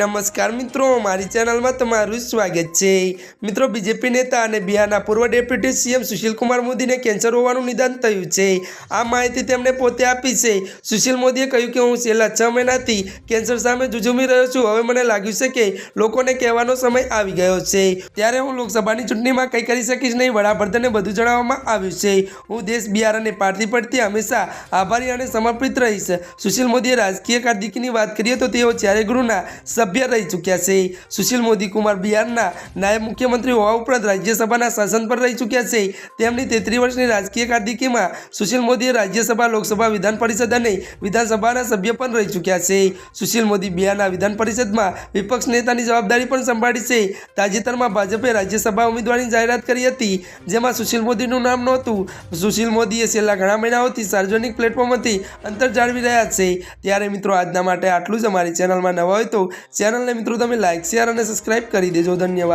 नमस्कार मित्रों, मारी चैनल में तमारुं स्वागत है। मित्रों, बीजेपी नेता और बिहारना पूर्व डेप्यूटी सीएम सुशील कुमार मोदी ने कैंसर होवानुं निदान थयुं छे। आ माहिती तेमणे पोते आपी छे। सुशील मोदीए कह्युं के हूँ छेल्ला 6 महीनाथी कैंसर सामे झूझुमी रह्यो छुं। हवे मने लाग्युं छे के लोकोने कहेવાનો समय आवी गयो छे। त्यारे हूँ लोकसभानी चूंटणीमां कंई करी सकीश नहीं। वडाप्रधाने बधुं जणाववामां आव्युं छे। हूँ देश, बिहार अने पार्टी प्रत्ये हमेशा आभारी अने समर्पित रहीश। सुशील मोदीए राजकीय कारकिर्दीनी वात करीए तो तेओ 4 गृहना सभ्य रही चूक्या छे। सुशील मोदी कुमार बिहारना नायब मुख्यमंत्री होवा उपरांत राज्यसभाना शासन पर रही चूक्या छे। तेमनी 33 वर्षनी राजकीय कारकिर्दीमां सुशील मोदीए राज्यसभा, लोकसभा, विधान परिषद अने विधानसभाना सभ्य पण रही चूक्या छे। सुशील मोदी बिहारना विधान परिषदमां विपक्ष नेतानी जवाबदारी पण संभाળી छे। ताजेतरमां भाजपे राज्यसभा उमेदवारीनी जाहेरात करी हती, जेमां सुशील मोदीनुं नाम नहोतुं। सुशील मोदीए छेल्ला घણા મહિનાઓથી सार्वजनिक प्लेटफॉर्मथी अंतर जाळवी રહ્યા છે। ત્યારે મિત્રો આજના માટે આટલું જ। અમારી ચેનલમાં નવા હોય તો ચેનલને મિત્રો તમે લાઈક, શેર અને સબસ્ક્રાઇબ કરી દેજો। ધન્યવાદ।